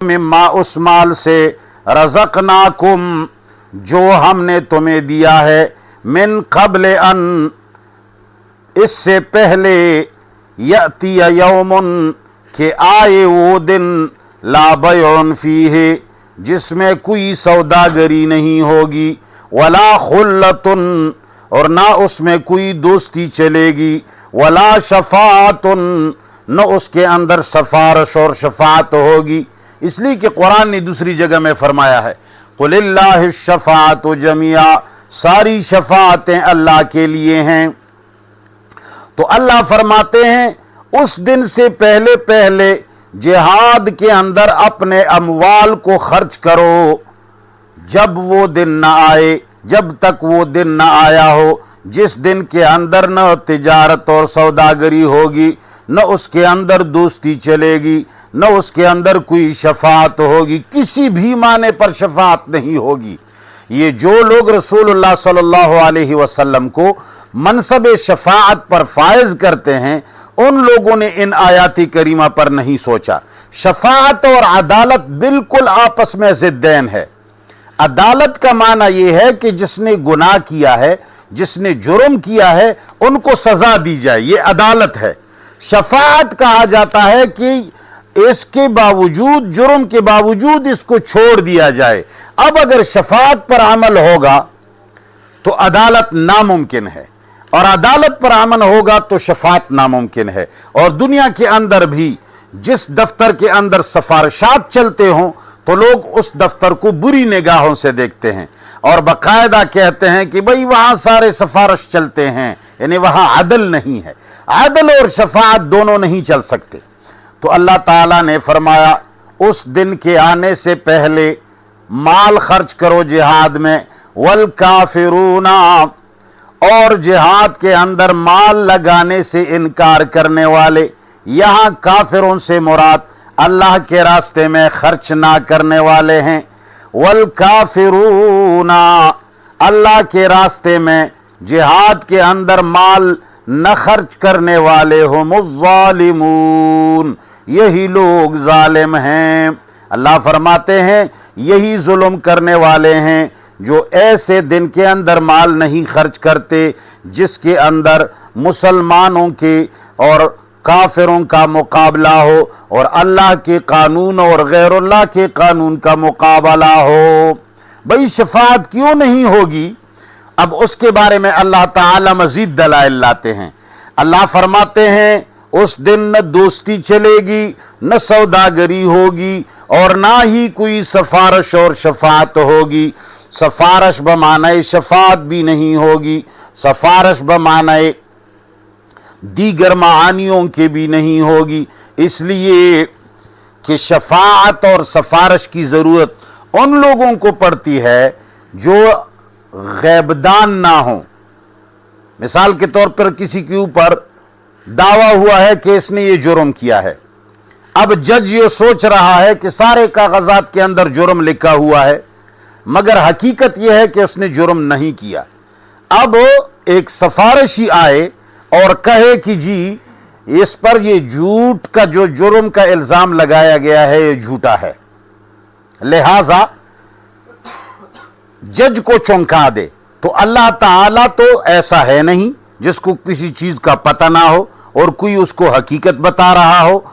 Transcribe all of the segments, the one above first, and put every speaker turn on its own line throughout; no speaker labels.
मिम्मा उस माल से रज़क़नाकुम जो हमने तुम्हें दिया है, मिन क़ब्ल अन इससे पहले, यअतिय यौमुन के आए वो दिन, ला बैउन फीहि जिसमें कोई सौदागरी नहीं होगी, वला खुल्लतुन और ना उसमें कोई दोस्ती चलेगी, वला शफाअतुन न उसके अंदर सिफारिश और शफाअत होगी। इसलिए कि कुरान ने दूसरी जगह में फरमाया है, कुलिल्लाहि शफाअतु जमिया, सारी शफाअतें अल्लाह के लिए हैं। तो अल्लाह फरमाते हैं उस दिन से पहले पहले जिहाद के अंदर अपने अमवाल को खर्च करो, जब वो दिन ना आए, जब तक वो दिन ना आया हो जिस दिन के अंदर न तिजारत और सौदागरी होगी, न उसके अंदर दोस्ती चलेगी, न उसके अंदर कोई शफाअत होगी, किसी भी माने पर शफाअत नहीं होगी। ये जो लोग रसूलुल्लाह सल्लल्लाहु अलैहि वसल्लम को मनसब शफाअत पर फायज करते हैं, उन लोगों ने इन आयाती करीमा पर नहीं सोचा। शफाअत और अदालत बिल्कुल आपस में ज़िद्दैन है। अदालत का माना यह है कि जिसने गुनाह किया है, जिसने जुर्म किया है, उनको सजा दी जाए, ये अदालत है। शफाअत कहा जाता है कि इसके बावजूद, जुर्म के बावजूद इसको छोड़ दिया जाए। अब अगर शफाअत पर अमल होगा तो अदालत नामुमकिन है, और अदालत पर अमल होगा तो शफाअत नामुमकिन है। और दुनिया के अंदर भी जिस दफ्तर के अंदर सिफारिशात चलते हों तो लोग उस दफ्तर को बुरी निगाहों से देखते हैं और बाकायदा कहते हैं कि भाई वहां सारे सिफारिश चलते हैं, यानी वहां अदल नहीं है। अदल और शफाअत दोनों नहीं चल सकते। तो अल्लाह ताला ने फरमाया उस दिन के आने से पहले माल खर्च करो जिहाद में, वल काफिरूना और जिहाद के अंदर माल लगाने से इनकार करने वाले, यहां काफिरों से मुराद अल्लाह के रास्ते में खर्च ना करने वाले हैं। वल काफिरूना अल्लाह के रास्ते में जिहाद के अंदर माल न खर्च करने वाले हो, मुज़्ज़ालिमून यही लोग जालिम हैं। अल्लाह फरमाते हैं यही जुल्म करने वाले हैं जो ऐसे दिन के अंदर माल नहीं खर्च करते जिसके अंदर मुसलमानों के और काफिरों का मुकाबला हो और अल्लाह के कानून और गैरुल्लाह के कानून का मुकाबला हो। भाई शफाअत क्यों नहीं होगी? अब उसके बारे में अल्लाह ताला मजीद दलाइल लाते हैं। अल्लाह फरमाते हैं उस दिन न दोस्ती चलेगी, न सौदागरी होगी, और ना ही कोई सिफारिश और शफाअत होगी। सिफारिश बमाने शफाअत भी नहीं होगी, सिफारिश बमाने दीगर मानियों के भी नहीं होगी, इसलिए कि शफाअत और सिफारिश की ज़रूरत उन लोगों को पड़ती है जो गैबदान ना हो। मिसाल के तौर पर किसी के ऊपर दावा हुआ है कि इसने ये जुर्म किया है। अब जज ये सोच रहा है कि सारे कागजात के अंदर जुर्म लिखा हुआ है, मगर हकीकत यह है कि उसने जुर्म नहीं किया। अब एक सिफारिशी आए और कहे कि जी इस पर ये झूठ का जो जुर्म का इल्जाम लगाया गया है ये झूठा है, लिहाजा जज को चौंका दे। तो अल्लाह ताला तो ऐसा है नहीं जिसको किसी चीज का पता ना हो और कोई उसको हकीकत बता रहा हो,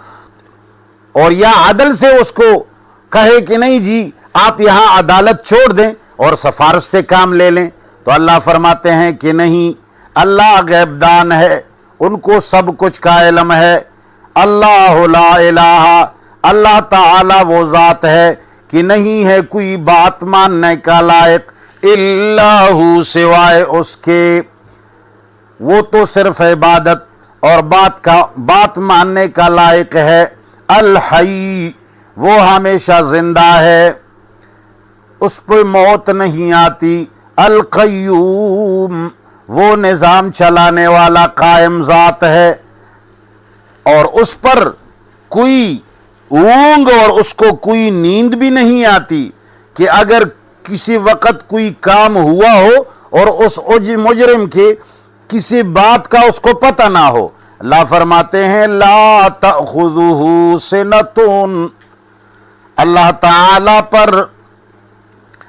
और या अदल से उसको कहे कि नहीं जी आप यहां अदालत छोड़ दें और सिफारिश से काम ले लें। तो अल्लाह फरमाते हैं कि नहीं, अल्लाह गैबदान है, उनको सब कुछ का इल्म है। अल्लाह ला इलाहा, अल्लाह ताला वो जात है कि नहीं है कोई बात मानने का लायक इल्लाहु सिवाय उसके, वो तो सिर्फ इबादत और बात मानने का लायक है। अल हई, वो हमेशा जिंदा है, उस पर मौत नहीं आती। अल कय्यूम, वो निजाम चलाने वाला कायम जात है और उस पर कोई ऊंग और उसको कोई नींद भी नहीं आती कि अगर किसी वक्त कोई काम हुआ हो और उस मुजरिम के किसी बात का उसको पता ना हो। अल्लाह फरमाते हैं ला तअखुज़ुहु सिनतुन, اللہ تعالی پر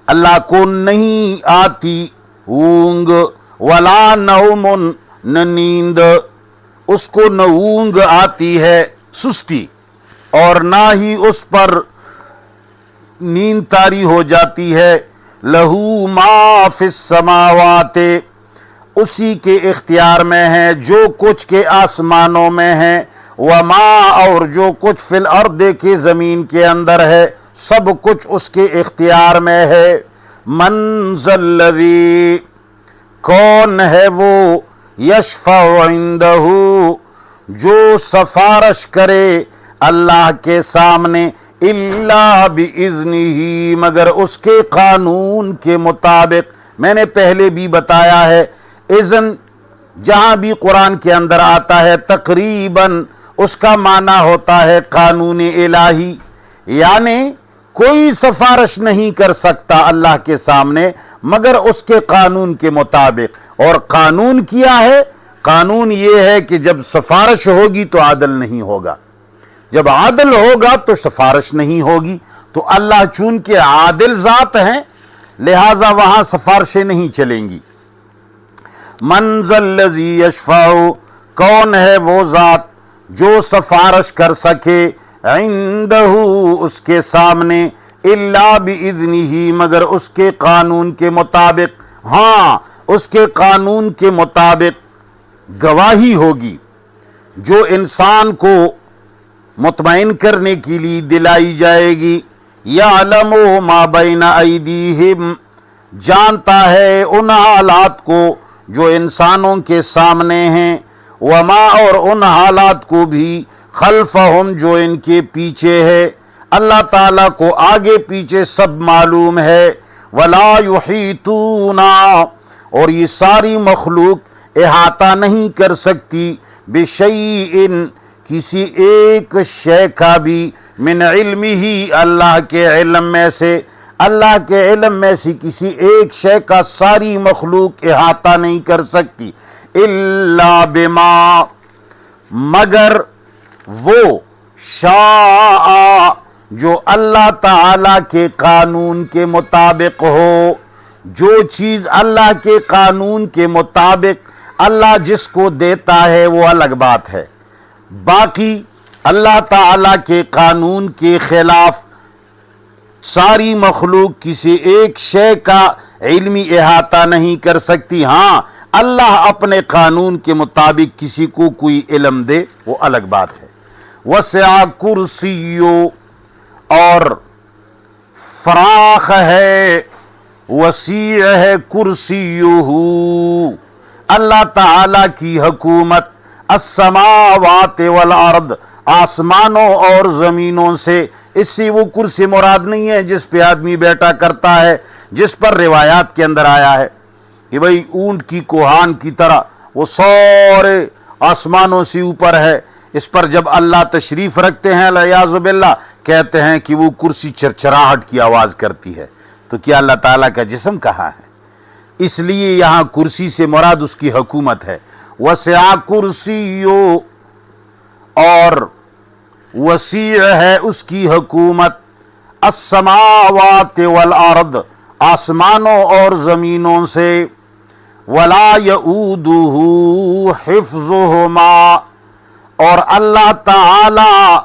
اللہ کو نہیں آتی اونگ، ولا نوم، نہ نیند، اس کو نہ اونگ آتی ہے سستی، اور نہ ہی اس پر نیند طاری ہو جاتی ہے۔ لہو ما فی السماوات، اسی کے اختیار میں ہے جو کچھ کے آسمانوں میں ہے، وما، اور جو کچھ فی الارض کے زمین کے اندر ہے، سب کچھ اس کے اختیار میں ہے۔ من ذا الذی، کون ہے وہ، یشفع عندہ، جو سفارش کرے اللہ کے سامنے، الا باذنہ، مگر اس کے قانون کے مطابق۔ میں نے پہلے بھی بتایا ہے، اذن جہاں بھی قرآن کے اندر آتا ہے تقریباً اس کا معنی ہوتا ہے قانون الہی، یعنی کوئی سفارش نہیں کر سکتا اللہ کے سامنے مگر اس کے قانون کے مطابق۔ اور قانون کیا ہے؟ قانون یہ ہے کہ جب سفارش ہوگی تو عدل نہیں ہوگا، جب عادل ہوگا تو سفارش نہیں ہوگی۔ تو اللہ چونکہ عادل ذات ہیں لہذا وہاں سفارشیں نہیں چلیں گی۔ من ذا الذی یشفع، کون ہے وہ ذات جو سفارش کر سکے، عندہ، اس کے سامنے، الا باذنہ، مگر اس کے قانون کے مطابق۔ ہاں، اس کے قانون کے مطابق گواہی ہوگی جو انسان کو مطمئن کرنے کے لیے دلائی جائے گی۔ یعلم ما بین ایدیہم، جانتا ہے ان حالات کو جو انسانوں کے سامنے ہیں، وما، اور ان حالات کو بھی، خلفہم، جو ان کے پیچھے ہے۔ اللہ تعالیٰ کو آگے پیچھے سب معلوم ہے۔ ولا یحیطون، اور یہ ساری مخلوق احاطہ نہیں کر سکتی، بشیء، کسی ایک شے کا بھی، من علمہ، اللہ کے علم میں سے، اللہ کے علم میں سے کسی ایک شے کا ساری مخلوق احاطہ نہیں کر سکتی، الا بما، مگر وہ، شاء، جو اللہ تعالی کے قانون کے مطابق ہو۔ جو چیز اللہ کے قانون کے مطابق اللہ جس کو دیتا ہے وہ الگ بات ہے، باقی اللہ تعالی کے قانون کے خلاف ساری مخلوق کسی ایک شے کا علمی احاطہ نہیں کر سکتی۔ ہاں، اللہ اپنے قانون کے مطابق کسی کو کوئی علم دے وہ الگ بات ہے۔ وسع کرسیو، اور فراخ ہے، وسیع ہے، کرسیہ، اللہ تعالی کی حکومت، السماوات والارض، آسمانوں اور زمینوں سے۔ اس سے وہ کرسی مراد نہیں ہے جس پہ آدمی بیٹھا کرتا ہے، جس پر روایات کے اندر آیا ہے کہ بھئی اونٹ کی کوہان کی طرح وہ سارے آسمانوں سے اوپر ہے، اس پر جب اللہ تشریف رکھتے ہیں والعیاذ باللہ کہتے ہیں کہ وہ کرسی چرچراہٹ کی آواز کرتی ہے۔ تو کیا اللہ تعالیٰ کا جسم کہاں ہے؟ اس لیے یہاں کرسی سے مراد اس کی حکومت ہے۔ وسع کرسیو، اور وسیع ہے اس کی حکومت، السماوات والارض، آسمانوں اور زمینوں سے، ولا یؤودہ حفظہما، اور اللہ تعالی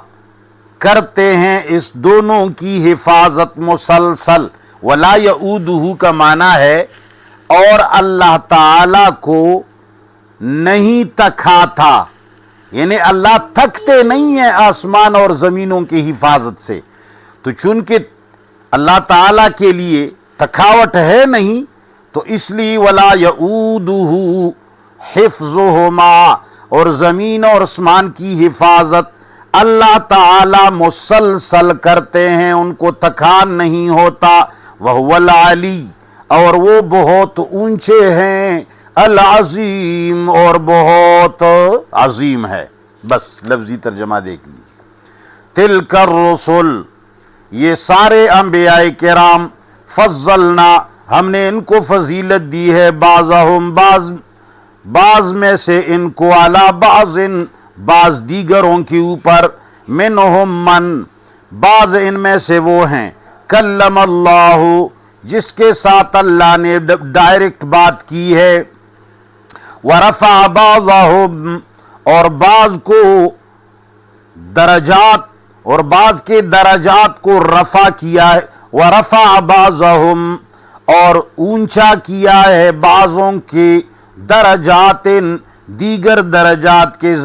کرتے ہیں اس دونوں کی حفاظت مسلسل۔ ولا یؤودہ کا معنی ہے اور اللہ تعالی کو نہیں تکھاتا، یعنی اللہ تھکتے نہیں ہیں آسمان اور زمینوں کی حفاظت سے۔ تو چونکہ اللہ تعالیٰ کے لیے تھکاوٹ ہے نہیں تو اس لیے ولا یؤودہ حفظہما، اور زمین اور آسمان کی حفاظت اللہ تعالی مسلسل کرتے ہیں، ان کو تھکان نہیں ہوتا۔ وہو العلی، اور وہ بہت اونچے ہیں، العظیم، اور بہت عظیم ہے۔ بس لفظی ترجمہ دیکھ لیجیے۔ تلک الرسل، یہ سارے انبیاء کرام، فضلنا، ہم نے ان کو فضیلت دی ہے، بعضہم، بعض میں سے ان کو، علی بعض، بعض دیگروں کے اوپر، منہم من، بعض ان میں سے وہ ہیں کلم اللہ جس کے ساتھ اللہ نے ڈائریکٹ بات کی ہے، ورفع بعضهم اور بعض کو درجات اور بعض کے درجات کو رفع کیا ہے، ورفع بعضهم اور اونچا کیا ہے بعضوں کے درجات دیگر درجات کے